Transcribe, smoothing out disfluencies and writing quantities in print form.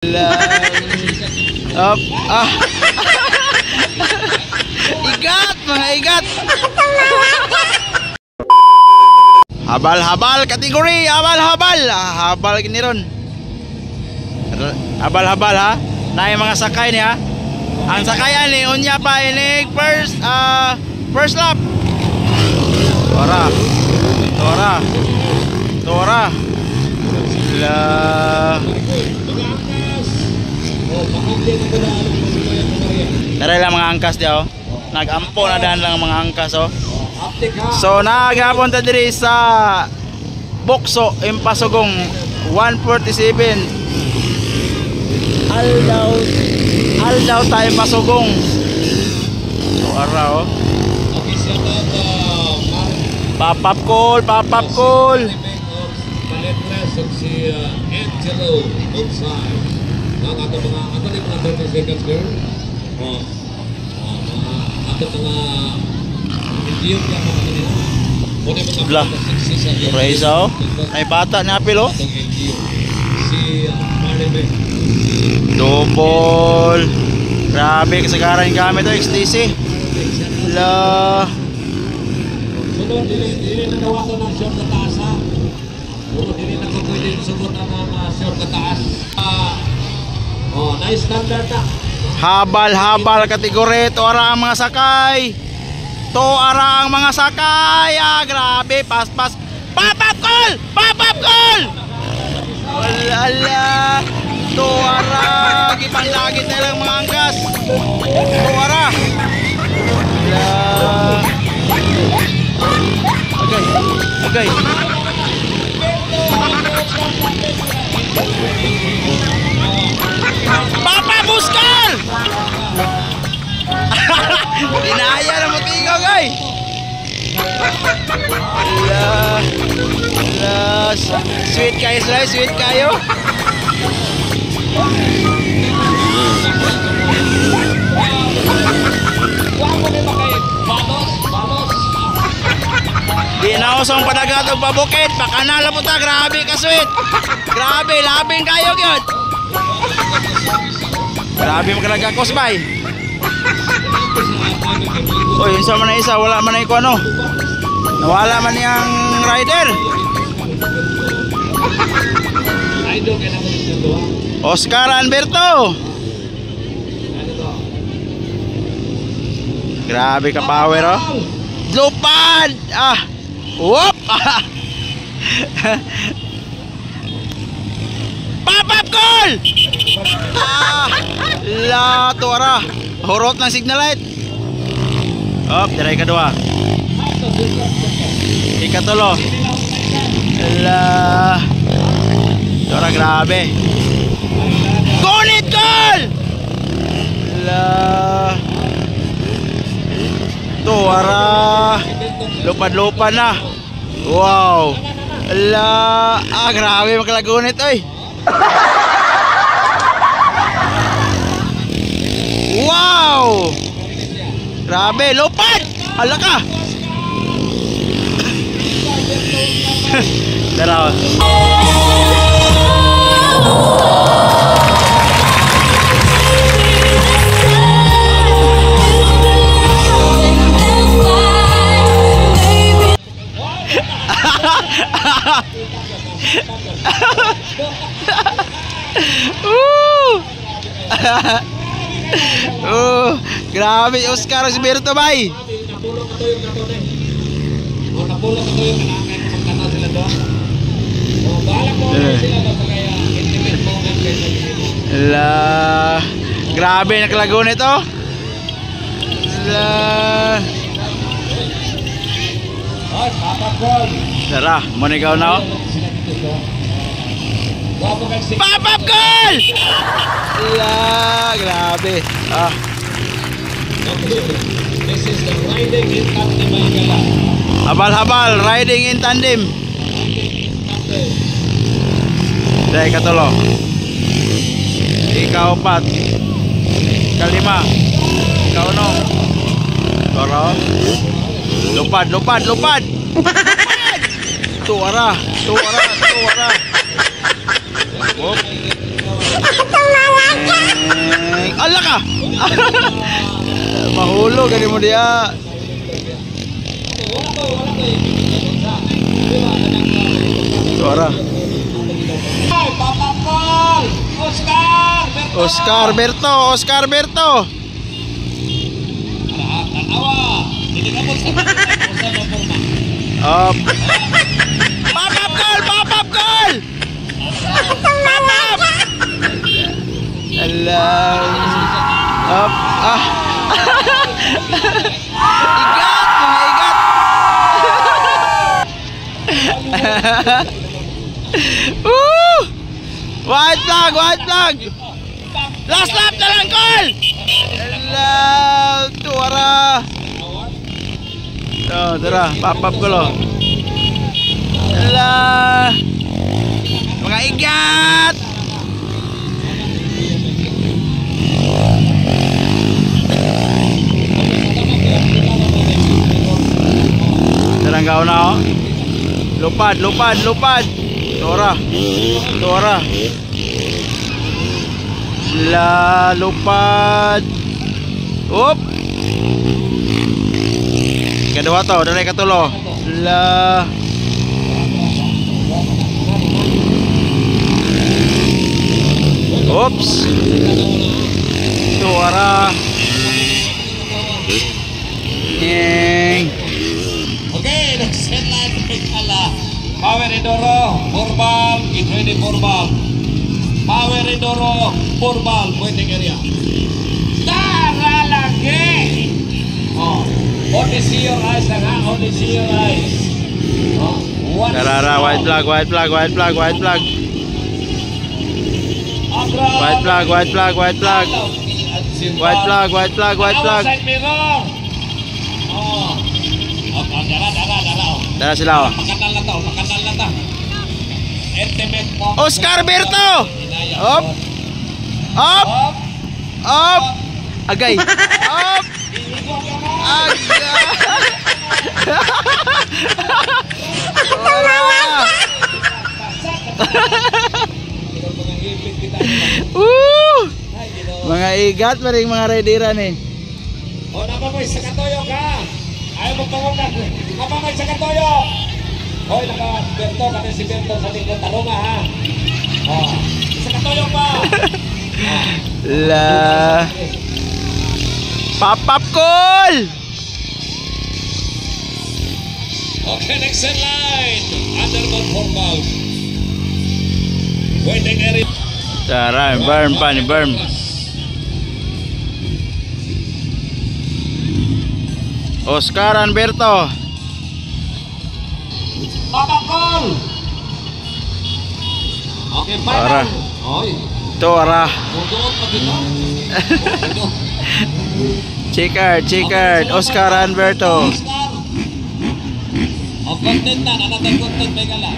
Up, igat, mga igat. Habal-habal kategori, habal-habal. Habal gini ron. Habal-habal ha. Na yung mga sakay niya. Ang sakayan ni unya pa ini first lap. Tora. Tara lang mga angkas diyo. Nagampo na daan lang mga angkas oh. So nagapon ta diri sa Bokso Impasugong 147. Aldaw tayo Pasugong. So araw. Papap call. Si Angelo Bonsai. Mga 30 seconds girl. Lah, Reza, ay bata ni Apil oh. Double. Grabe kasagaran yung gamit oh, XTC. Lah. Sunod, dili nanawasan ng short na taas ha. Dili na ko pwede sunod ang mga short na taas. Nice standard na. Habal kategori, to ara ang mga sakay. Grabe, pas. Papap call! Wala. To ara, gipang lagit na lang mga angkas. To ara. Okay. Papa Buskal! Dinaya na mo tingaw guys. Sweet kayo. Di na usong padagatog pabukid, pakanala po ta, grabe ka sweet. Grabe, labing kayo gyud. Grabe magkalaga kusbay. Oy, insa man na isa, wala man na iko ano. Nawala man niyang rider. Oscar Alberto. Grabe ka power oh. Lupad. Whoop. Papap call. La tuara. Horot ng signal light. Diray kedua. Ikatulo. La. Tuara grabe. Gunit call. La. Tuara. Lupad-lupad na. Wow. La. Grabe makalagunit oy. Wow. Grabe, lupad. Hala ka. Dalawa. Grabe Oscar Alberto bay. Napulot ko yung kanang sila doon. Bahala ko sila doon kaya intimate mo La. Grabe nakalago nito. La. Tara, manigaw na oh. Papap call! Grabe. This is the riding in tandem. Habal-habal, riding in tandem. Dahil katulo. Ika-4. Ika-5. Ika-6. Toro. Lupad. Tuara. Whoop. Ala ka! Mahulog, gani mo diya. Suara. Papapol! Oscar! Oscar Berto, Oscar Berto. Awa! Hindi ka mo sa forma. Up. Papap goal! Papap goal! Papap! Alam. Up. Ah. Igat! Mga igat! Woo! White flag! White flag! Last lap na lang, goal! Alam. Tuwara! Oh, tara, papap ko lo. Ala. Mga igat. Taranggaw na oh. Lupad, lupad, lupad. Tora. Tora. La lupad. Up. Kedua to, dari katulo. La. Oops. Suara. Okay, next headline pala. Power Enduro, Borbal, including Borbal. Power Enduro, Borbal, waiting area. Tara lagi. Oh. Only see your eyes, only see your eyes. Rara, white flag, white flag, white flag, white flag. White flag, white flag, white flag. White flag, white flag, white flag. Oh. Dara sila oh. Pakadal na to. Oscar Berto. Up. Up. Up. Agay. Up. Mga igat pa rin mga redira ni. O napamoy sa katoyo ka. Ayaw mo pangungan. Napamoy sa katoyo. Hoy, naka-Berto kasi si Berto sa likod. Talo nga ha. O, sa katoyo pa. La. Papap call. Okay, next in line. Underboard Borbal. Waiting area. Tara, burn pa ni burn. Oscar Alberto. Papakol. Okay, Tara. final. Oy. Tora. Muduot pa dito. Checkered, checkered. Oscar Alberto. Oscar. O content na, nanatay content may gala.